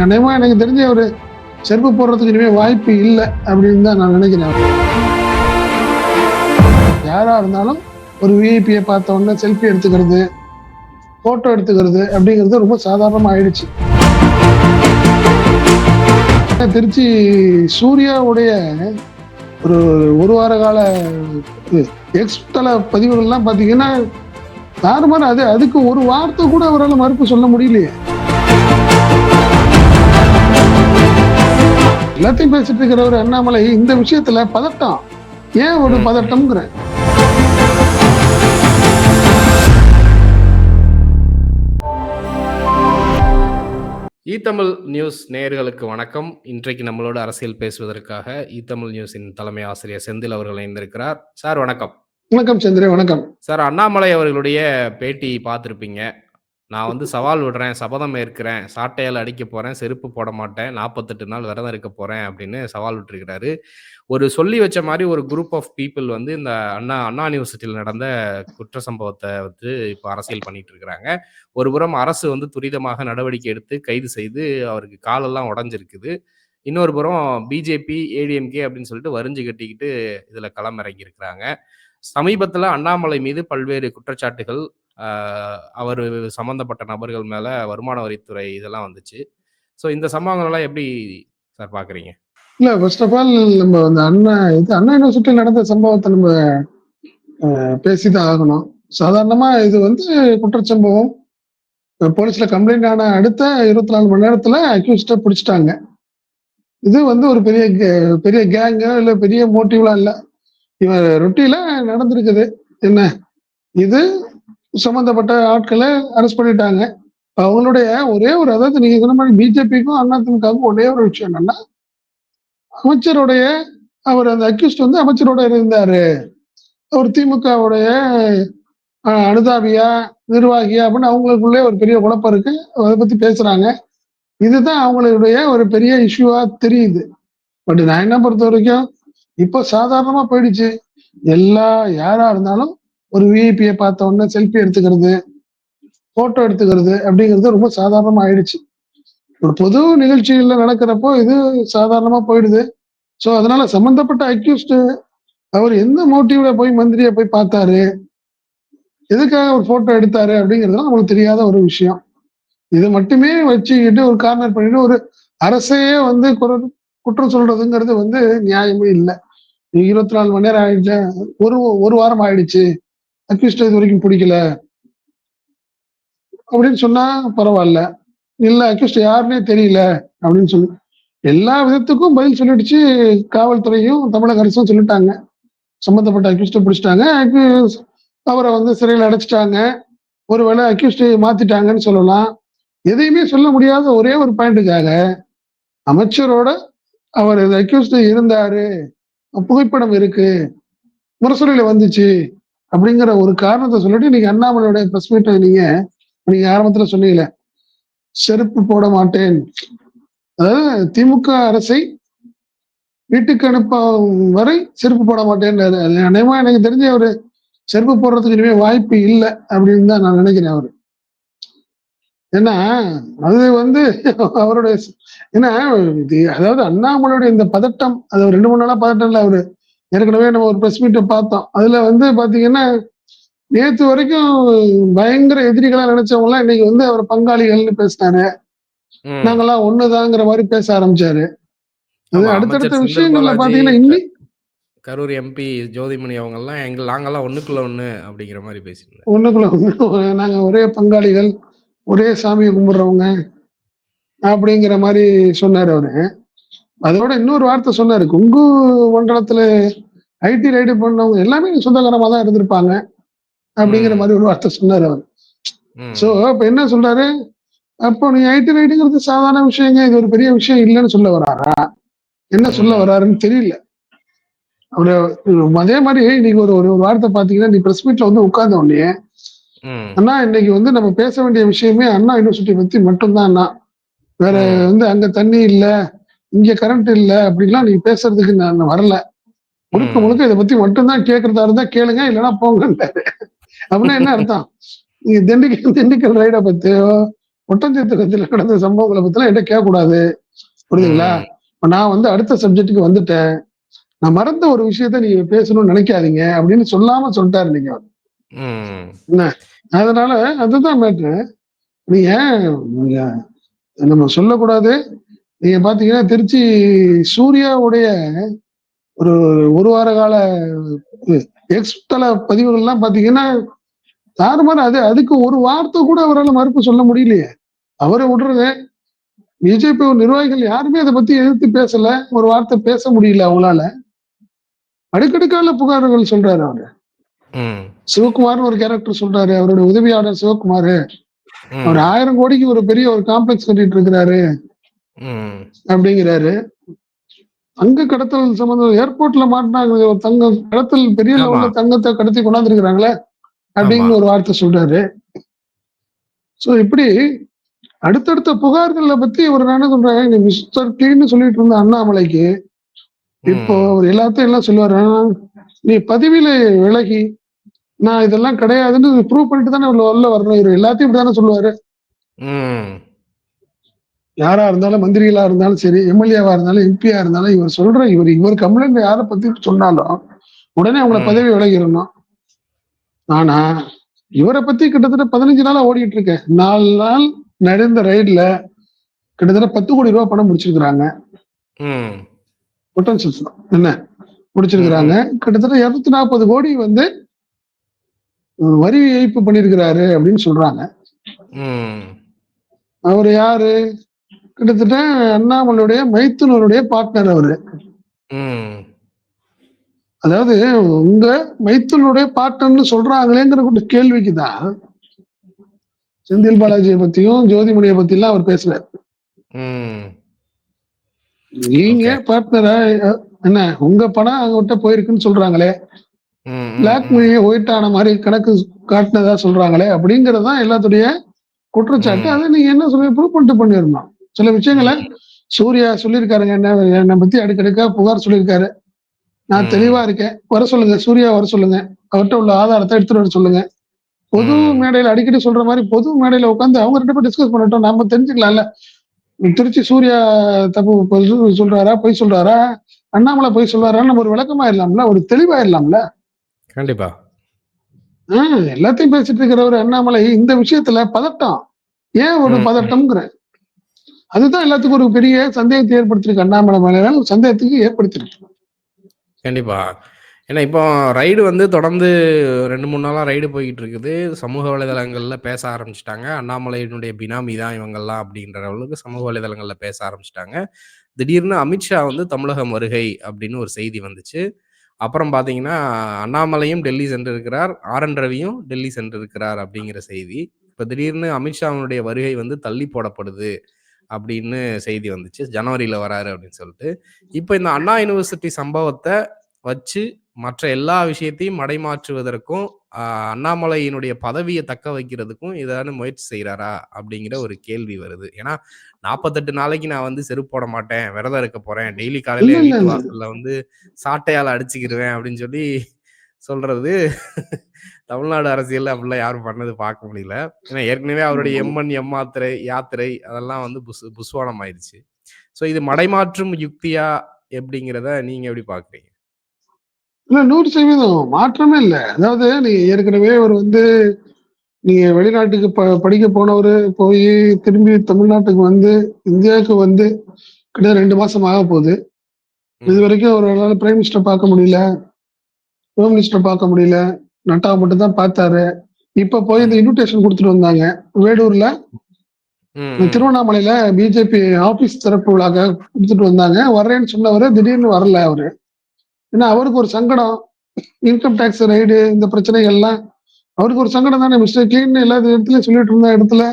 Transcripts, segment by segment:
அநேகமா எனக்கு தெரிஞ்ச ஒரு செருப்பு போடுறதுக்கு இனிமே வாய்ப்பு இல்லை அப்படின்னு தான் நான் நினைக்கிறேன். யாரா இருந்தாலும் ஒரு விஐபியை பார்த்த உடனே செல்ஃபி எடுத்துக்கிறது, போட்டோ எடுத்துக்கிறது அப்படிங்கிறது ரொம்ப சாதாரணமா ஆயிடுச்சு. திருச்சி சூர்யாவுடைய ஒரு வார கால எக்ஸ் தள பதிவுகள்லாம் பார்த்தீங்கன்னா நார்மலா அதுக்கு ஒரு வார்த்தை கூட அவரால் மறுப்பு சொல்ல முடியலையே. எல்லாத்தையும் பேசிட்டு இருக்கிறவர் அண்ணாமலை இந்த விஷயத்துல பதட்டம். ஏன் ஒரு பதட்டம்ங்கிற ஈத்தமிழ் நியூஸ் நேயர்களுக்கு வணக்கம். இன்றைக்கு நம்மளோட அரசியல் பேசுவதற்காக ஈத்தமிழ் நியூஸின் தலைமை ஆசிரியர் செந்தில் அவர்கள் இணைந்திருக்கிறார். சார் வணக்கம். வணக்கம் சந்திரே. வணக்கம் சார். அண்ணாமலை அவர்களுடைய பேட்டி பார்த்துருப்பீங்க. நான் சவால் விடுறேன், சபதம் ஏற்கிறேன், சாட்டையால் அடிக்க போறேன், செருப்பு போட மாட்டேன், 48 நாள் விரதம் இருக்க போறேன் அப்படின்னு சவால் விட்டுருக்கிறாரு. ஒரு சொல்லி வச்ச மாதிரி ஒரு குரூப் ஆஃப் பீப்புள் இந்த அண்ணா யூனிவர்சிட்டியில் நடந்த குற்ற சம்பவத்தை இப்போ அரசியல் பண்ணிட்டு இருக்கிறாங்க. ஒரு புறம் அரசு துரிதமாக நடவடிக்கை எடுத்து கைது செய்து அவருக்கு காலெல்லாம் உடஞ்சிருக்குது. இன்னொரு புறம் பிஜேபி, ஏடிஎம்கே அப்படின்னு சொல்லிட்டு வரிஞ்சு கட்டிக்கிட்டு இதுல களமிறங்கி இருக்கிறாங்க. சமீபத்தில் அண்ணாமலை மீது பல்வேறு குற்றச்சாட்டுகள், அவர் சம்பந்தப்பட்ட நபர்கள் மேல வருமான வரித்துறை இதெல்லாம் வந்துச்சு. ஸோ இந்த சம்பவங்கள் எல்லாம் எப்படி சார் பாக்குறீங்க? இல்ல, ஃபர்ஸ்ட் ஆஃப் ஆல் நம்ம அண்ணா யூனிவர்சிட்டியில் நடந்த சம்பவத்தை நம்ம பேசிதான் ஆகணும். சாதாரணமா இது குற்றச்சம்பவம். போலீஸ்ல கம்ப்ளைண்ட் ஆன அடுத்த 24 மணி நேரத்துல அக்யூஸ்ட பிடிச்சிட்டாங்க. இது ஒரு பெரிய கேங்க இல்ல பெரிய மோட்டிவ்லாம் இல்ல. இவன் ரொட்டியில நடந்திருக்குது. என்ன இது சம்பந்தப்பட்ட ஆட்களை அரெஸ்ட் பண்ணிட்டாங்க. அவங்களுடைய ஒரே ஒரு, அதாவது நீங்க சொன்ன மாதிரி பிஜேபிக்கும் அதிமுகவுக்கும் ஒரே ஒரு விஷயம் என்னன்னா, அமைச்சருடைய அவர் அந்த அக்யூஸ்ட் அமைச்சரோட இருந்தாரு, அவர் திமுகவுடைய அனுதாபியா நிர்வாகியா அப்படின்னு அவங்களுக்குள்ளே ஒரு பெரிய குழப்பம் இருக்கு. அதை பத்தி பேசுறாங்க. இதுதான் அவங்களுடைய ஒரு பெரிய இஷ்யூவா தெரியுது. பட் நான் என்ன பொறுத்த வரைக்கும் இப்போ சாதாரணமா போயிடுச்சு. யாரா இருந்தாலும் ஒரு விஐபியை பார்த்த உடனே செல்ஃபி எடுத்துக்கிறது, போட்டோ எடுத்துக்கிறது அப்படிங்கிறது ரொம்ப சாதாரணமா ஆயிடுச்சு. ஒரு பொது நிகழ்ச்சிகள்ல நடக்கிறப்போ இது சாதாரணமா போயிடுது. ஸோ அதனால சம்பந்தப்பட்ட அக்யூஸ்ட் அவர் எந்த மோட்டிவ்ல போய் மந்திரியை போய் பார்த்தாரு, எதுக்காக ஒரு போட்டோ எடுத்தாரு அப்படிங்கிறதுலாம் நமக்கு தெரியாத ஒரு விஷயம். இதை மட்டுமே வச்சுக்கிட்டு ஒரு கார்னர் பண்ணிட்டு ஒரு அரசையே குற்றம் சொல்றதுங்கிறது நியாயமே இல்லை. 24 மணி நேரம் ஆயிடுச்சு, ஒரு வாரம் ஆயிடுச்சு, அக்யூஸ்ட் இது வரைக்கும் பிடிக்கல அப்படின்னு சொன்னா பரவாயில்ல. இல்ல அக்யூஸ்ட் யாருன்னே தெரியல அப்படின்னு சொல்லி எல்லா விதத்துக்கும் பதில் சொல்லிடுச்சு. காவல்துறையும் தமிழக அரசும் சொல்லிட்டாங்க, சம்பந்தப்பட்ட அக்யூஸ்ட பிடிச்சிட்டாங்க, அவரை சிறையில் அடைச்சிட்டாங்க, ஒருவேளை அக்யூஸ்ட் மாத்திட்டாங்கன்னு சொல்லலாம். எதையுமே சொல்ல முடியாத ஒரே ஒரு பாயிண்ட்டுக்காக அமைச்சரோட அவர் அக்யூஸ்ட் இருந்தாரு, புகைப்படம் இருக்கு, முரசொலியில வந்துச்சு அப்படிங்கிற ஒரு காரணத்தை சொல்லிட்டு நீங்க அண்ணாமலையோட பிரஸ் மீட்டை நீங்க ஆரம்பத்துல சொன்னீங்களே, செருப்பு போட மாட்டேன், அதாவது திமுக அரசை வீட்டுக்கு அனுப்ப வரை செருப்பு போட மாட்டேன். அநேகமா எனக்கு தெரிஞ்ச ஒரு செருப்பு போடுறதுக்கு இனிமே வாய்ப்பு இல்லை அப்படின்னு தான் நான் நினைக்கிறேன். அவரு ஏன்னா அது அவருடைய ஏன்னா அதாவது அண்ணாமலையுடைய இந்த பதட்டம், அது ஒரு 2-3 நாளா பதட்டம் இல்லை. அவரு ஏற்கனவே நம்ம ஒரு பிரஸ் மீட்டை பார்த்தோம். அதுல பாத்தீங்கன்னா நேத்து வரைக்கும் பயங்கர எதிரிகளா நினைச்சவங்க எல்லாம் இன்னைக்கு அவர் பங்காளிகள்னு பேசினாரு. நாங்கெல்லாம் ஒண்ணுதாங்கிற மாதிரி பேச ஆரம்பிச்சாரு. அது அடுத்தடுத்த விஷயங்கள்ல பாத்தீங்கன்னா இன்னி கரூர் எம்பி ஜோதிமணி அவங்க எல்லாம் நாங்கெல்லாம் ஒண்ணுக்குள்ள ஒண்ணு அப்படிங்கிற மாதிரி பேசினாங்க. ஒண்ணுக்குள்ள ஒண்ணு, நாங்க ஒரே பங்காளிகள், ஒரே சாமியை கும்பிடுறவங்க அப்படிங்கிற மாதிரி சொன்னாரு அவரு. அதோட இன்னொரு வார்த்தை சொன்னாரு, கொங்கு மண்டலத்துல ஐடி ரைடு பண்ணவங்க எல்லாமே சொந்தக்காரமா தான் இருந்திருப்பாங்க அப்படிங்கிற மாதிரி ஒரு வார்த்தை சொன்னாரு அவர். சோ அப்ப என்ன சொல்றாரு, அப்போ நீ ஐடி ரைடுங்கிறது சாதாரண விஷயங்க, இது ஒரு பெரிய விஷயம் இல்லைன்னு சொல்ல வராரா, என்ன சொல்ல வராருன்னு தெரியல. அவரு அதே மாதிரி இன்னைக்கு ஒரு வார்த்தை பாத்தீங்கன்னா, நீ பிரஸ் மீட்ல உட்கார்ந்த உடனே அண்ணா இன்னைக்கு நம்ம பேச வேண்டிய விஷயமே அண்ணா யூனிவர்சிட்டி பத்தி மட்டும்தான் அண்ணா, வேற அங்க தண்ணி இல்ல, இங்க கரண்ட் இல்ல அப்படின்லாம் நீங்க பேசுறதுக்கு நான் வரல, முழுக்க இதை பத்தி மட்டும்தான் கேட்கறதா இருந்தா கேளுங்க, இல்லைன்னா போங்கன்றாரு. அப்படின்னா என்ன அர்த்தம், நீங்க திண்டுக்கல் ரைட பத்தியோ ஒட்டஞ்சத்திரத்தில் நடந்த சம்பவங்களை பத்திலாம் என்கிட்ட கேட்கக்கூடாது, புரியுதுங்களா? ம். இப்ப நான் வந்து அடுத்த சப்ஜெக்ட்டுக்கு வந்துட்டேன். நான் மறந்த ஒரு விஷயத்த நீங்க பேசணும்னு நினைக்காதீங்க அப்படின்னு சொல்லாம சொல்லிட்டாரு நீங்க. ம். என்ன? அதனால அதுதான் மேட்ரு. நீங்க நீங்க நம்ம சொல்லக்கூடாது. நீங்க பாத்தீங்கன்னா திருச்சி சூர்யாவுடைய ஒரு ஒரு வார கால எக்ஸ் தல பதிவுகள்லாம் பாத்தீங்கன்னா தாறுமாறு. அதுக்கு ஒரு வார்த்தை கூட அவரால் மறுப்பு சொல்ல முடியலையே. அவரை விடுறது, பிஜேபி நிர்வாகிகள் யாருமே அதை பத்தி எதிர்த்து பேசல. ஒரு வார்த்தை பேச முடியல அவங்களால. அடுக்கடுக்கால புகார்கள் சொல்றாரு அவரு. ம். சிவகுமார்னு ஒரு கேரக்டர் சொல்றாரு. அவருடைய உதவியாளர் சிவகுமார். அவர் ம். 1000 கோடிக்கு ஒரு பெரிய ஒரு காம்ப்ளெக்ஸ் கட்டிட்டு இருக்கிறாரு ம். அப்படிங்கிறாரு. தங்க கடத்தல் சம்பந்தம் ஏர்போர்ட்ல மாட்டினாங்க. ஒரு தங்க கடத்தல் பெரிய ஆமா, லெவல்ல தங்கத்தை கடத்தி கொண்டாந்துருக்கிறாங்களே ஆமா. அப்படின்னு ஒரு வார்த்தை சொல்றாரு. சோ இப்படி அடுத்தடுத்த புகார்கள பத்தி இவர் என்ன சொல்றாரு, நீ மிஸ்டர் கிளீன்னு சொல்லிட்டு இருந்த அண்ணாமலைக்கு இப்போ ம். அவர் எல்லாத்தையும் எல்லாம் சொல்லுவாரு. நீ பதவியில விலகி நான் இதெல்லாம் கிடையாதுன்னு ப்ரூவ் பண்ணிட்டு தானே உள்ள வரணும். இவர் எல்லாத்தையும் இப்படிதானே சொல்லுவாரு. ம். யாரா இருந்தாலும், மந்திரிகளா இருந்தாலும் சரி, எம்எல்ஏவா இருந்தாலும், எம்பியா இருந்தாலும் இவர் சொல்ற இவர் கம்ப்ளைண்ட் யாரை பத்தி சொன்னாலும் உடனே அவங்கள ம். பதவி விலகிடணும். ஆனா இவரை பத்தி கிட்டத்தட்ட 15 நாளா ஓடிட்டு இருக்கேன். 4 நாள் நடந்த ரைட்ல கிட்டத்தட்ட 10 கோடி ரூபாய் பணம் முடிச்சிருக்கிறாங்க. ம். பொட்டன்ஷியல்ஸ் என்ன ம். முடிச்சிருக்கிறாங்க. ம். கிட்டத்தட்ட 240 கோடி வந்து வரி ஏய்ப்பு பண்ணியிருக்கிறாரு அப்படின்னு சொல்றாங்க. ம். அவரு யாரு? கிட்டத்தட்ட அண்ணாமலையுடைய மைத்துனருடைய பார்ட்னர் அவரு. ம். அதாவது உங்க மைத்துனருடைய பார்ட்னர்னு சொல்றாங்களேங்கிற ஒரு கேள்விக்கு தான் செந்தில் பாலாஜியை பத்தியும் ஜோதிமணியை பத்தி எல்லாம் அவர் பேசல. ம். நீங்க ஓகே. பார்ட்னரா என்ன உங்க பணம் அவங்ககிட்ட போயிருக்குன்னு சொல்றாங்களே, ம். ம். பிளாக் ம். மணியை ஒயிட் ஆன மாதிரி கணக்கு காட்டினதா சொல்றாங்களே அப்படிங்கறதுதான் எல்லாத்துடைய குற்றச்சாட்டு. ம். அதை நீங்க என்ன சொல்லி ப்ரூவ் பண்ணிட்டு பண்ணிடணும். சில விஷயங்களை ம். சூர்யா சொல்லியிருக்காருங்க. என்னை பத்தி அடுக்கடுக்கா புகார் சொல்லியிருக்காரு. நான் தெளிவா ம். இருக்கேன். வர சொல்லுங்க, சூர்யா வர சொல்லுங்க. அவர்கிட்ட உள்ள ஆதாரத்தை எடுத்துட்டு வர சொல்லுங்க. பொது ம். மேடையில அடிக்கடி சொல்ற மாதிரி பொது மேடையில உட்காந்து அவங்க 2 பேரும் டிஸ்கஸ் பண்ணட்டும். நம்ம தெரிஞ்சுக்கலாம்ல. திருச்சி சூர்யா தப்பு சொல்றாரா, பொய் சொல்றாரா, அண்ணாமலை பொய் சொல்றாரான்னு நம்ம ஒரு விளக்கமாயிடலாம்ல, ஒரு தெளிவாயிடலாம்ல. கண்டிப்பா. எல்லாத்தையும் பேசிட்டு இருக்கிறவர் அண்ணாமலை இந்த விஷயத்துல பதட்டம். ஏன் ஒரு ம். ம். பதட்டம்ங்கிறேன். அதுதான் எல்லாத்துக்கும் ஒரு பெரிய சந்தேகத்தை ஏற்படுத்திருக்கு. அண்ணாமலை மேல சந்தேகத்துக்கு ஏற்படுத்திருக்கு. கண்டிப்பா. ஏன்னா இப்போ ரைடு வந்து தொடர்ந்து 2, 3 நாளா ரைடு போய்க்கிட்டு இருக்குது. சமூக வலைதளங்கள்ல பேச ஆரம்பிச்சுட்டாங்க. அண்ணாமலையினுடைய பினாமி தான் இவங்கலாம் அப்படின்ற அளவுக்கு சமூக வலைதளங்கள்ல பேச ஆரம்பிச்சுட்டாங்க. திடீர்னு அமித்ஷா வந்து தமிழகம் வருகை அப்படின்னு ஒரு செய்தி வந்துச்சு. அப்புறம் பார்த்தீங்கன்னா, அண்ணாமலையும் டெல்லி சென்றிருக்கிறார். ஆர்.என். ரவியும் டெல்லி சென்றிருக்கிறார் அப்படிங்கிற செய்தி. இப்ப திடீர்னு அமித்ஷாவினுடைய வருகை வந்து தள்ளி போடப்படுது அப்படின்னு செய்தி வந்துச்சு. ஜனவரியில வராரு அப்படின்னு சொல்லிட்டு. இப்ப இந்த அண்ணா யுனிவர்சிட்டி சம்பவத்த வச்சு மற்ற எல்லா விஷயத்தையும் மடைமாற்றுவதற்கும், அண்ணாமலையினுடைய பதவிய தக்க வைக்கிறதுக்கும் ஏதாவது முயற்சி செய்றாரா? அப்படிங்கிற ஒரு கேள்வி வருது. ஏன்னா 48 நாளைக்கு நான் வந்து செருப்பு போட மாட்டேன். விரதம் இருக்க போறேன். டெய்லி இல்ல காலையில என் இல்ல வீட்டு இல்ல வாசல்ல வந்து சாட்டையால அடிச்சுக்கிருவேன் அப்படின்னு சொல்லி சொல்றது தமிழ்நாடு அரசியல்ல அப்படிலாம் யாரும் பண்ணது பார்க்க முடியல. ஏன்னா ஏற்கனவே அவருடைய எம்.என். யாத்திரை அதெல்லாம் வந்து புஸ்வானம் ஆயிருச்சு. ஸோ இது மடைமாற்றும் யுக்தியா எப்படிங்கிறத நீங்க எப்படி பார்க்குறீங்க? இல்ல 100% மாற்றமே இல்ல. அதாவது நீங்க ஏற்கனவே அவர் வந்து நீங்க வெளிநாட்டுக்கு படிக்க போனவரு போய் திரும்பி தமிழ்நாட்டுக்கு வந்து இந்தியாவுக்கு வந்து கிட்ட 2 மாசம் ஆக போகுது. இது ம். வரைக்கும் அவரால் பிரைம் மினிஸ்டர் பார்க்க முடியல, ஹோம் மினிஸ்டர் பார்க்க முடியல. நட்டாவை மட்டும் தான் பார்த்தாரு. இப்ப போய் இந்த ம். இன்விடேஷன் கொடுத்துட்டு வந்தாங்க. வேடூர்ல ம். ம். திருவண்ணாமலையில பிஜேபி ஆபீஸ் திறப்பு விழாக்க கொடுத்துட்டு வந்தாங்க. வர்றேன்னு சொன்னவரு திடீர்னு வரல அவரு. ஏன்னா அவருக்கு ஒரு சங்கடம். இன்கம் டாக்ஸ் ரைடு இந்த பிரச்சனைகள்லாம் அவருக்கு ஒரு சங்கடம் தானே. மிஸ்டர் கிளீன் எல்லா இடத்துலயும் சொல்லிட்டு இருந்த இடத்துல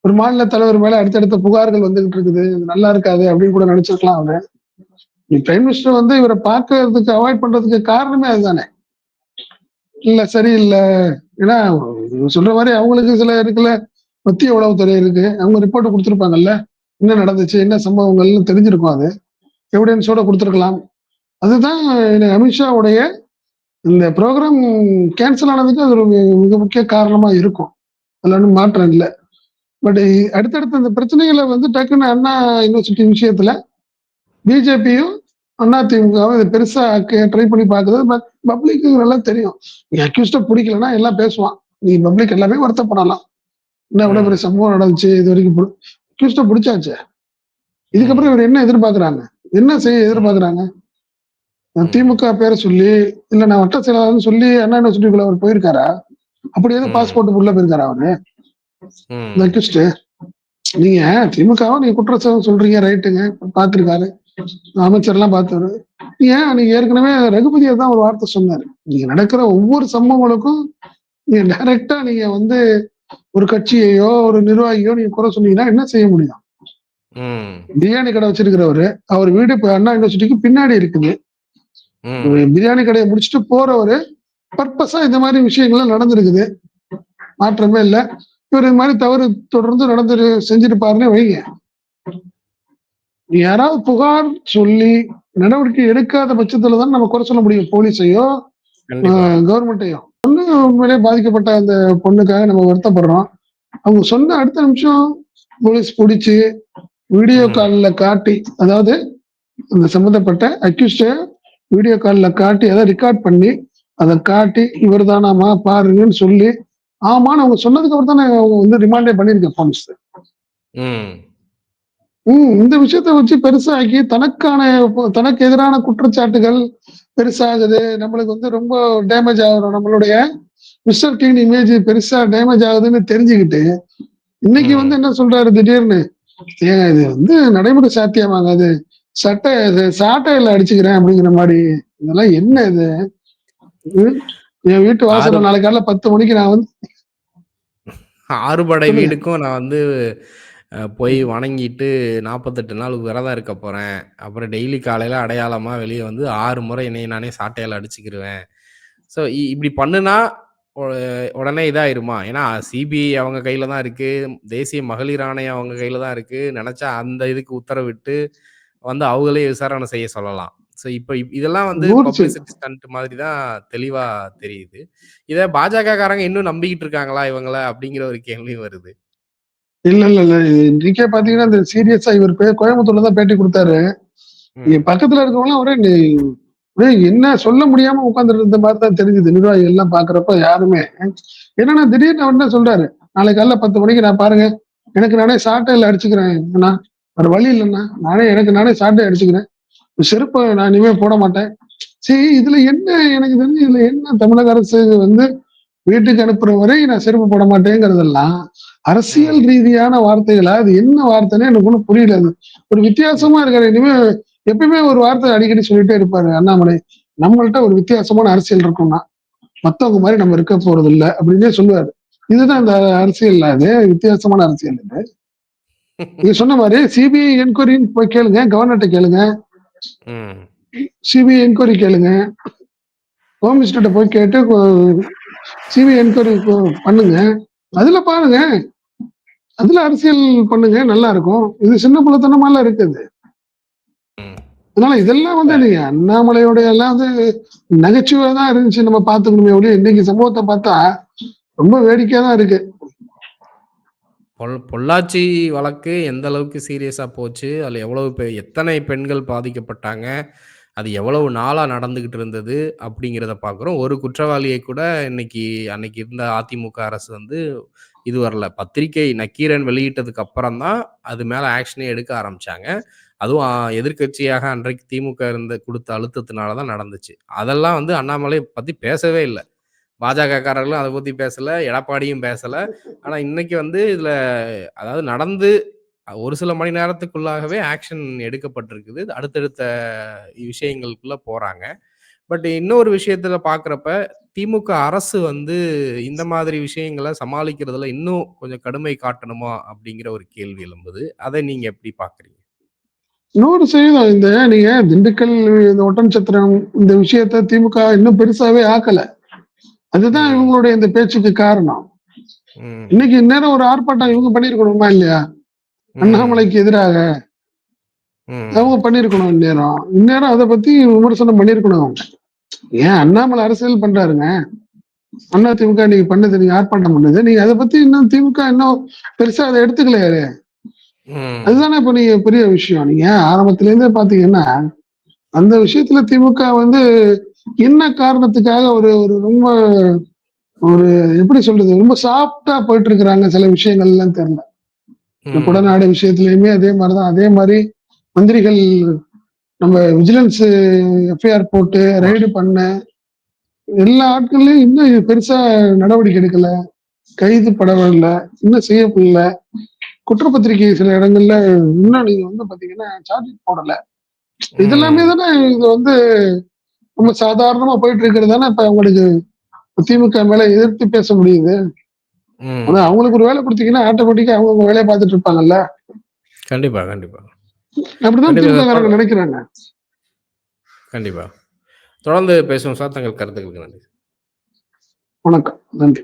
ஒரு மாநில தலைவர் மேல அடுத்தடுத்த புகார்கள் வந்துகிட்டு இருக்குது. இது நல்லா இருக்காது அப்படின்னு கூட நினைச்சிருக்கலாம் அவரு. பிரைம் மினிஸ்டர் வந்து இவரை பார்க்கறதுக்கு அவாய்ட் பண்றதுக்கு காரணமே அதுதானே. இல்ல சரியில்லை. ஏன்னா இவர் சொல்ற மாதிரி அவங்களுக்கு சில இருக்குல்ல, மத்திய உளவுத்துறை இருக்கு. அவங்க ரிப்போர்ட் கொடுத்துருப்பாங்கல்ல. என்ன நடந்துச்சு, என்ன சம்பவங்கள்னு தெரிஞ்சிருக்கும். அது எவிடன்ஸோட கொடுத்துருக்கலாம். அதுதான் எனக்கு அமித்ஷாவுடைய இந்த ப்ரோக்ராம் கேன்சல் ஆனதுக்கு அது ஒரு மிக முக்கிய காரணமா இருக்கும். அதுல ஒன்றும் மாற்றம் இல்லை. பட் அடுத்தடுத்த அந்த பிரச்சனைகளை வந்து டக்குன்னு அண்ணா யூனிவர்சிட்டி விஷயத்துல பிஜேபியும் அதிமுகவும் இதை பெருசா ட்ரை பண்ணி பாக்குறது. பட் பப்ளிக்கு நல்லா தெரியும், நீ அக்யூஸ்ட பிடிக்கலன்னா எல்லாம் பேசுவான், நீ பப்ளிக் எல்லாமே வருத்தப்படலாம், என்ன விட பெரிய சம்பவம் நடந்துச்சு இது வரைக்கும், அக்யூஸ்ட பிடிச்சாச்சு, இதுக்கப்புறம் இவர் என்ன எதிர்பார்க்கறாங்க, என்ன செய்ய எதிர்பார்க்கறாங்க? திமுக பேரை சொல்லி இல்ல நான் வட்ட செயலாளர்னு சொல்லி அண்ணா யூனிவர்சிட்டிக்குள்ள அவர் போயிருக்காரா? அப்படி எதுவும் பாஸ்போர்ட் உள்ள போயிருக்காரா அவரு இந்த அக்யூஸ்ட்? நீங்க திமுகவும் நீங்க குற்றச்சாட்டு சொல்றீங்க, ரைட்டுங்க, பாத்துருக்காரு, அமைச்சர்லாம் பார்த்தாரு. ஏன் நீங்க ஏற்கனவே ரகுபதியை தான் ஒரு வார்த்தை சொன்னாரு, நீங்க நடக்கிற ஒவ்வொரு சம்பவங்களுக்கும் நீங்க டைரக்டா நீங்க வந்து ஒரு கட்சியையோ ஒரு நிர்வாகியோ நீங்க குறை சொன்னீங்கன்னா என்ன செய்ய முடியும்? பிரியாணி கடை வச்சிருக்கிறவரு, அவர் வீடு அண்ணா யூனிவர்சிட்டிக்கு பின்னாடி இருக்குது, பிரியாணி கடையை முடிச்சுட்டு போறவரு பர்பஸா இந்த மாதிரி விஷயங்கள்லாம் நடந்திருக்குது, மாற்றமே இல்லை. இவர் இந்த மாதிரி தவறு தொடர்ந்து நடந்து செஞ்சுட்டு பாருன்னு வைங்க, யாராவது புகார் சொல்லி நடவடிக்கை எடுக்காத பட்சத்துல தான் நம்ம குறை சொல்ல முடியும் போலீஸையோ கவர்மெண்ட்டையோ. உண்மையிலே பாதிக்கப்பட்ட அந்த பொண்ணுக்காக நம்ம வருத்தப்படுறோம். அவங்க சொன்ன அடுத்த நிமிஷம் போலீஸ் பிடிச்சு வீடியோ கால்ல காட்டி, அதாவது அந்த சம்பந்தப்பட்ட அக்யூஸ்ட வீடியோ கால்ல காட்டி அதை ரெக்கார்ட் பண்ணி அதை காட்டி இவர் தானாமா பாருங்கன்னு சொல்லி ஆமான்னு அவங்க சொன்னதுக்கு அப்புறம் தானே அவங்க வந்து ரிமாண்டே பண்ணிருக்கேன் போலீஸ். இந்த விஷயத்த வச்சு பெருசாக்கி தனக்கு எதிரான குற்றச்சாட்டுகள் பெருசாகுது, நம்மளுக்கு வந்து ரொம்ப டேமேஜ் ஆகுறோம், நம்மளுடைய மிஸ்டர் கிளீன் இமேஜ் பெருசா டேமேஜ் ஆகுதுன்னு தெரிஞ்சுக்கிட்டு இன்னைக்கு வந்து என்ன சொல்றாரு திடீர்னு, ஏங்க இது வந்து நடைமுறை சாத்தியமாகாது, சாட்டையில அடிச்சுக்கிறேன் அப்படிங்கிற மாதிரி. இதெல்லாம் என்ன இது? என் வீட்டு வாசல்ல நாளைக்கு காலைல 10 மணிக்கு நான் வந்து ஆறுபடை வீடுக்கும் நான் வந்து போய் வணங்கிட்டு 48 நாள் விரதம் இருக்க போறேன், அப்புறம் டெய்லி காலையில அடையாளமா வெளியே வந்து 6 முறை என்னை நானே சாட்டையால் அடிச்சுக்கிருவேன். ஸோ இப்படி பண்ணுனா உடனே இதாயிருமா? ஏன்னா சிபிஐ அவங்க கையில தான் இருக்கு, தேசிய மகளிர் ஆணையம் அவங்க கையில தான் இருக்கு, நினைச்சா அந்த இதுக்கு உத்தரவிட்டு வந்து அவங்களே விசாரணை செய்ய சொல்லலாம். ஸோ இப்போ இதெல்லாம் வந்து பப்ளிசிட்டி ஸ்டண்ட் மாதிரி தான் தெளிவா தெரியுது. இதை பாஜக காரங்க இன்னும் நம்பிக்கிட்டு இருக்காங்களா இவங்கள அப்படிங்கிற ஒரு கேள்வியும் வருது. இல்ல இன்னைக்கே பாத்தீங்கன்னா இந்த சீரியஸா இவர் கோயம்புத்தூர்ல தான் பேட்டி கொடுத்தாரு, பக்கத்துல இருக்கவங்க ஒரே என்ன சொல்ல முடியாம உட்காந்துட்டு இருந்த மாதிரி தான் தெரிஞ்சுது நிர்வாகிகள் எல்லாம் பாக்குறப்ப. யாருமே என்னன்னா திடீர்னு அவர் என்ன சொல்றாரு, நாளைக்கு காலைல 10 மணிக்கு நான் பாருங்க எனக்கு நானே சாட்டையில அடிச்சுக்கிறேன், ஒரு வழி இல்லைன்னா எனக்கு நானே சாட்டை அடிச்சுக்கிறேன், செருப்பை நான் இனிமே போட மாட்டேன். சரி, இதுல என்ன எனக்கு தெரிஞ்சு இதுல என்ன தமிழக அரசு வந்து வீட்டுக்கு அனுப்புற வரை நான் செருப்பு போட மாட்டேங்கிறதெல்லாம் அரசியல் ரீதியான வார்த்தைகளா? அது என்ன வார்த்தைன்னு எனக்கு ஒன்றும் புரியல. அது ஒரு வித்தியாசமா இருக்காரு. இனிமே எப்பயுமே ஒரு வார்த்தை அடிக்கடி சொல்லிட்டே இருப்பாரு அண்ணாமலை, நம்மள்ட்ட ஒரு வித்தியாசமான அரசியல் இருக்கும்னா மத்தவங்க மாதிரி நம்ம இருக்க போறது இல்லை அப்படின்னே சொல்லுவாரு. இதுதான் இந்த அரசியல், அது வித்தியாசமான அரசியல். இது நீங்க சொன்ன மாதிரி சிபிஐ என்கொயரின்னு போய் கேளுங்க, கவர்னர்ட்ட கேளுங்க, சிபிஐ என்கொயரி கேளுங்க, ஹோம் மினிஸ்டர்கிட்ட போய் கேட்டு சிபிஐ என்கொயரி பண்ணுங்க, அதுல பாருங்க, அதுல அரசியல் பண்ணுங்க, நல்லா இருக்கும். இது சின்ன பிள்ளைத்தனமாலாம் இருக்குது. அதனால இதெல்லாம் வந்து நீங்க அண்ணாமலையோடைய எல்லாம் வந்து நகைச்சுவை தான் இருந்துச்சு, நம்ம பாத்துக்கணுமே ஒழிய இன்னைக்கு சம்பவத்தை பார்த்தா ரொம்ப வேடிக்கையா தான் இருக்கு. பொள்ளாச்சி வழக்கு எந்த அளவுக்கு சீரியஸா போச்சு, அதுல எவ்வளவு எத்தனை பெண்கள் பாதிக்கப்பட்டாங்க, அது எவ்வளவு நாளா நடந்துகிட்டு இருந்தது அப்படிங்கிறத பார்க்குறோம். ஒரு குற்றவாளியை கூட அன்னைக்கு இருந்த அதிமுக அரசு வந்து இது வரல. பத்திரிகை நக்கீரன் வெளியிட்டதுக்கு அப்புறம் தான் அது மேல ஆக்ஷனே எடுக்க ஆரம்பிச்சாங்க. அதுவும் எதிர்க்கட்சியாக அன்றைக்கு திமுக கொடுத்த அழுத்தத்தினால தான் நடந்துச்சு. அதெல்லாம் வந்து அண்ணாமலை பத்தி பேசவே இல்ல. பாஜக காரர்களும் அதை பத்தி பேசல, எடப்பாடியும் பேசல. ஆனா இன்னைக்கு வந்து இதுல அதாவது நடந்து ஒரு சில மணி நேரத்துக்குள்ளாகவே ஆக்ஷன் எடுக்கப்பட்டிருக்குது. அடுத்தடுத்த விஷயங்களுக்குள்ள போறாங்க. பட் இன்னொரு விஷயத்துல பார்க்குறப்ப திமுக அரசு வந்து இந்த மாதிரி விஷயங்களை சமாளிக்கிறதுல இன்னும் கொஞ்சம் கடுமை காட்டணுமா அப்படிங்கிற ஒரு கேள்வி எழும்புது. அதை நீங்க எப்படி பாக்குறீங்க? இன்னொரு செய்திதான், இந்த நீங்க திண்டுக்கல் இந்த ஒட்டன்சத்திரம் இந்த விஷயத்த திமுக இன்னும் பெருசாவே ஆக்கல. அதுதான் இவங்களுடைய இந்த பேச்சுக்கு காரணம். இன்னைக்கு இந்நேரம் ஒரு ஆர்ப்பாட்டம் இவங்க பண்ணிருக்கணுமா இல்லையா? அண்ணாமலைக்கு எதிராக அவங்க பண்ணிருக்கணும். இந்நேரம் அதை பத்தி விமர்சனம் பண்ணிருக்கணும். ஏன் அண்ணாமலை அரசியல் பண்றாருங்க, அதிமுக நீங்க பண்ணது, நீங்க ஆர்ப்பாட்டம் பண்ணது, நீங்க அதை பத்தி இன்னும் திமுக இன்னும் பெருசா அதை எடுத்துக்கலையாரு. ம். அதுதானே இப்ப நீங்க பெரிய விஷயம். நீங்க ஆரம்பத்துல இருந்தே பாத்தீங்கன்னா அந்த விஷயத்துல திமுக வந்து என்ன காரணத்துக்காக ஒரு ஒரு ரொம்ப ஒரு எப்படி சொல்றது, ரொம்ப சாஃப்டா போயிட்டு இருக்கிறாங்க சில விஷயங்கள்லாம் தெரியல. இந்த ம். கொடநாடு விஷயத்திலயுமே அதே மாதிரிதான். அதே மாதிரி மந்திரிகள் நம்ம விஜிலன்ஸ் எஃப்ஐஆர் போட்டு ஆமா. ரைடு பண்ண எல்லா ஆட்கள்லயும் இன்னும் பெருசா நடவடிக்கை எடுக்கல, கைது படவில்லை, இன்னும் செய்யப்படல. குற்றப்பத்திரிகை சில இடங்கள்ல இன்னும் நீங்க வந்து பாத்தீங்கன்னா சார்ஜ் போடல. இதெல்லாமே ம். தானே இது வந்து ரொம்ப சாதாரணமா போயிட்டு இருக்கிறது தானே இப்ப உங்களுக்கு திமுக மேல எதிர்த்து பேச முடியுது. ம். அதான் அவங்களுக்கு ஒரு வேலை கொடுத்தீங்கன்னா ஆட்டோமேட்டிக்கா அவங்க வேலையை பார்த்துட்டு இருப்பாங்கல்ல. கண்டிப்பா, கண்டிப்பா. அப்படிதான் கண்டிப்பா திமுக சார். காரங்க நினைக்கிறாங்க. கண்டிப்பா. தொடர்ந்து பேசுவோம் சார். தங்கள் கருத்துக்களுக்கு நன்றி. வணக்கம், நன்றி.